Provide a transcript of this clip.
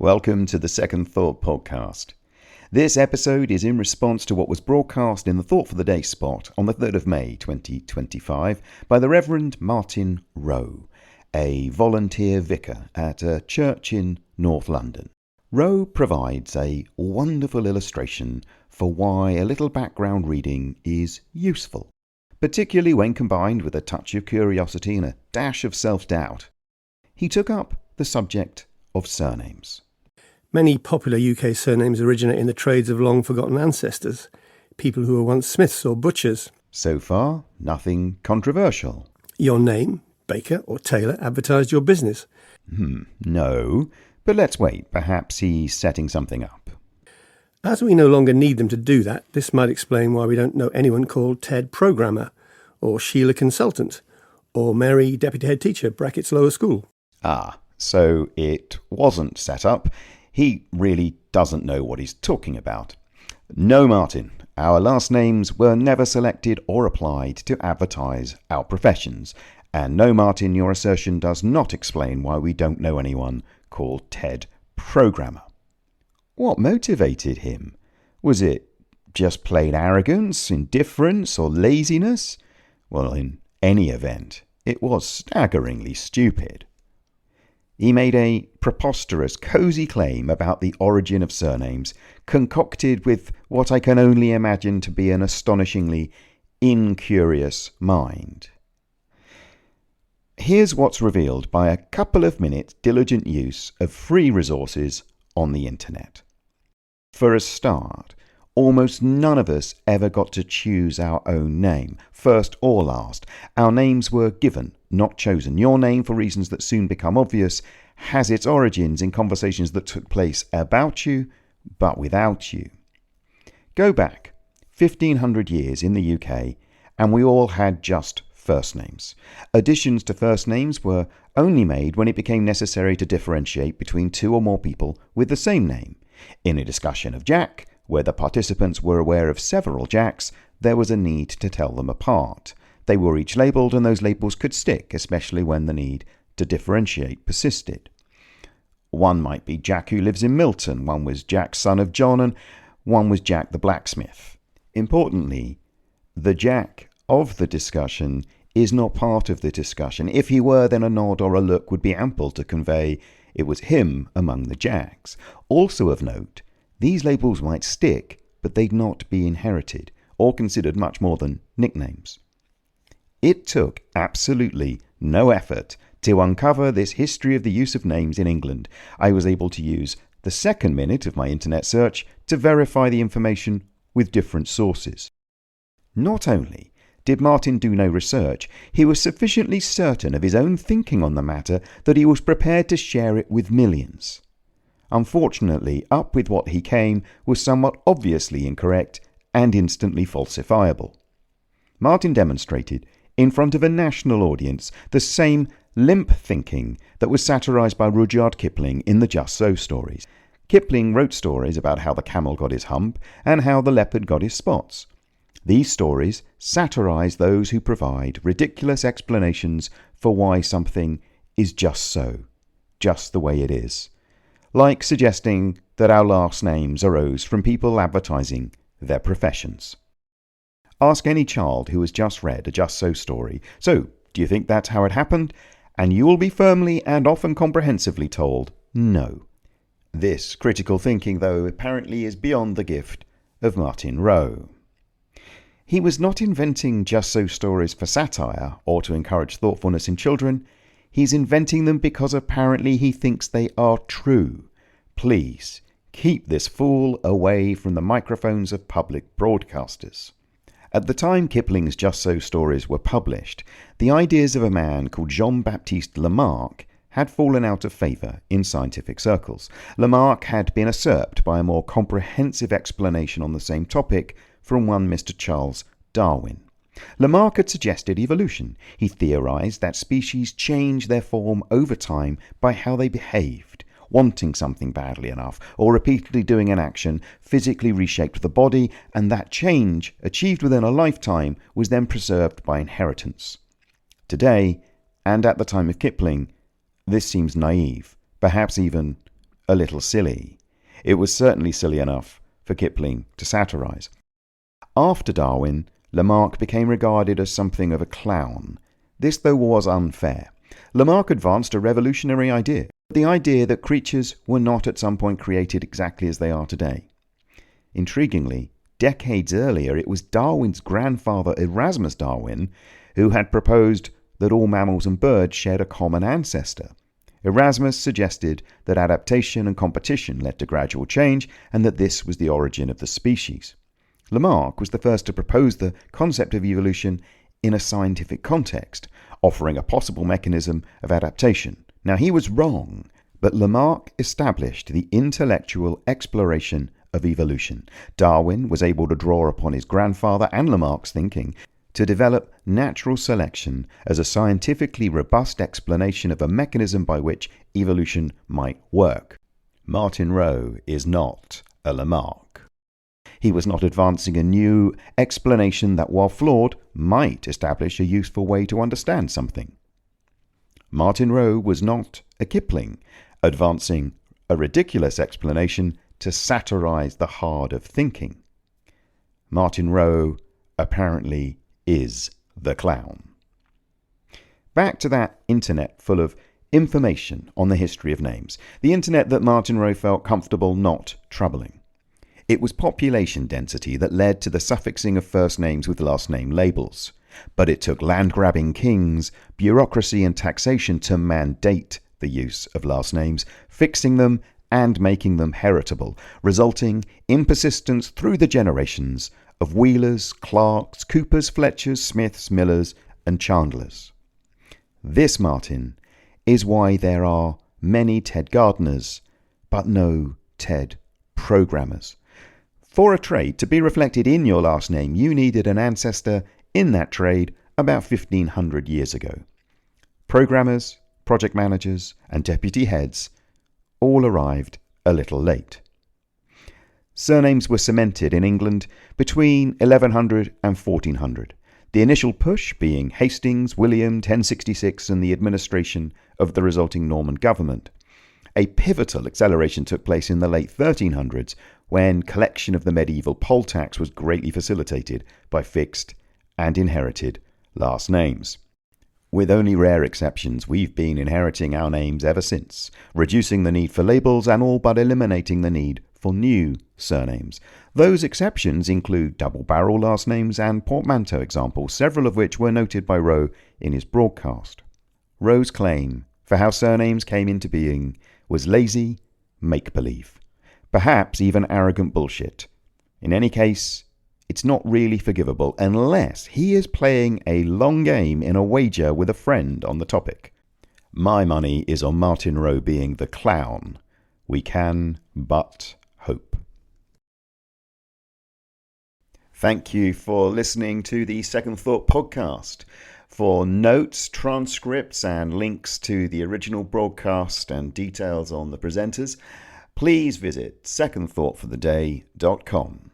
Welcome to the Second Thought podcast. This episode is in response to what was broadcast in the Thought for the Day spot on the 3rd of May 2025 by the Rev Martin Wroe, a volunteer vicar at a church in North London. Wroe provides a wonderful illustration for why a little background reading is useful, particularly when combined with a touch of curiosity and a dash of self-doubt. He took up the subject of surnames. Many popular UK surnames originate in the trades of long-forgotten ancestors, people who were once smiths or butchers. So far, nothing controversial. Your name, baker or tailor, advertised your business. No, but let's wait. Perhaps he's setting something up. As we no longer need them to do that, this might explain why we don't know anyone called Ted Programmer, or Sheila Consultant, or Mary Deputy Head Teacher, brackets lower school. So it wasn't set up. He really doesn't know what he's talking about. No, Martin, our last names were never selected or applied to advertise our professions. And no, Martin, your assertion does not explain why we don't know anyone called Ted Programmer. What motivated him? Was it just plain arrogance, indifference, or laziness? Well, in any event, it was staggeringly stupid. He made a preposterous, cosy claim about the origin of surnames, concocted with what I can only imagine to be an astonishingly incurious mind. Here's what's revealed by a couple of minutes' diligent use of free resources on the internet. For a start, almost none of us ever got to choose our own name, first or last. Our names were given, not chosen. Your name, for reasons that soon become obvious, has its origins in conversations that took place about you, but without you. Go back 1500 years in the UK, and we all had just first names. Additions to first names were only made when it became necessary to differentiate between two or more people with the same name. In a discussion of Jack, where the participants were aware of several Jacks, there was a need to tell them apart. They were each labelled, and those labels could stick, especially when the need to differentiate persisted. One might be Jack who lives in Milton, one was Jack son of John, and one was Jack the blacksmith. Importantly, the Jack of the discussion is not part of the discussion. If he were, then a nod or a look would be ample to convey it was him among the Jacks. Also of note, these labels might stick, but they'd not be inherited or considered much more than nicknames. It took absolutely no effort to uncover this history of the use of names in England. I was able to use the second minute of my internet search to verify the information with different sources. Not only did Martin do no research, he was sufficiently certain of his own thinking on the matter that he was prepared to share it with millions. Unfortunately, up with what he came was somewhat obviously incorrect and instantly falsifiable. Martin demonstrated, in front of a national audience, the same limp thinking that was satirized by Rudyard Kipling in the Just So stories. Kipling wrote stories about how the camel got his hump and how the leopard got his spots. These stories satirize those who provide ridiculous explanations for why something is just so, just the way it is, like suggesting that our last names arose from people advertising their professions. Ask any child who has just read a Just So story, "So, do you think that's how it happened?" And you will be firmly and often comprehensively told, no. This critical thinking, though, apparently is beyond the gift of Martin Wroe. He was not inventing Just So stories for satire or to encourage thoughtfulness in children. He's inventing them because apparently he thinks they are true. Please, keep this fool away from the microphones of public broadcasters. At the time Kipling's Just So stories were published, the ideas of a man called Jean-Baptiste Lamarck had fallen out of favour in scientific circles. Lamarck had been usurped by a more comprehensive explanation on the same topic from one Mr. Charles Darwin. Lamarck had suggested evolution. He theorised that species change their form over time by how they behaved. Wanting something badly enough, or repeatedly doing an action, physically reshaped the body, and that change, achieved within a lifetime, was then preserved by inheritance. Today, and at the time of Kipling, this seems naive, perhaps even a little silly. It was certainly silly enough for Kipling to satirise. After Darwin, Lamarck became regarded as something of a clown. This, though, was unfair. Lamarck advanced a revolutionary idea, the idea that creatures were not at some point created exactly as they are today. Intriguingly, decades earlier, it was Darwin's grandfather Erasmus Darwin who had proposed that all mammals and birds shared a common ancestor. Erasmus suggested that adaptation and competition led to gradual change, and that this was the origin of the species. Lamarck was the first to propose the concept of evolution in a scientific context, offering a possible mechanism of adaptation. Now, he was wrong, but Lamarck established the intellectual exploration of evolution. Darwin was able to draw upon his grandfather and Lamarck's thinking to develop natural selection as a scientifically robust explanation of a mechanism by which evolution might work. Martin Wroe is not a Lamarck. He was not advancing a new explanation that, while flawed, might establish a useful way to understand something. Martin Wroe was not a Kipling, advancing a ridiculous explanation to satirize the hard of thinking. Martin Wroe apparently is the clown. Back to that internet full of information on the history of names. The internet that Martin Wroe felt comfortable not troubling. It was population density that led to the suffixing of first names with last name labels. But it took land-grabbing kings, bureaucracy and taxation to mandate the use of last names, fixing them and making them heritable, resulting in persistence through the generations of Wheelers, Clarks, Coopers, Fletchers, Smiths, Millers and Chandlers. This, Martin, is why there are many Ted Gardeners, but no Ted programmers. For a trade to be reflected in your last name, you needed an ancestor in that trade about 1500 years ago. Programmers, project managers, and deputy heads all arrived a little late. Surnames were cemented in England between 1100 and 1400, the initial push being Hastings, William, 1066, and the administration of the resulting Norman government. A pivotal acceleration took place in the late 1300s, when collection of the medieval poll tax was greatly facilitated by fixed and inherited last names. With only rare exceptions, we've been inheriting our names ever since, reducing the need for labels and all but eliminating the need for new surnames. Those exceptions include double-barrel last names and portmanteau examples, several of which were noted by Wroe in his broadcast. Wroe's claim for how surnames came into being was lazy make-believe, perhaps even arrogant bullshit. In any case, it's not really forgivable unless he is playing a long game in a wager with a friend on the topic. My money is on Martin Wroe being the clown. We can but hope. Thank you for listening to the Second Thought podcast. For notes, transcripts, and links to the original broadcast and details on the presenters, please visit secondthoughtfortheday.com.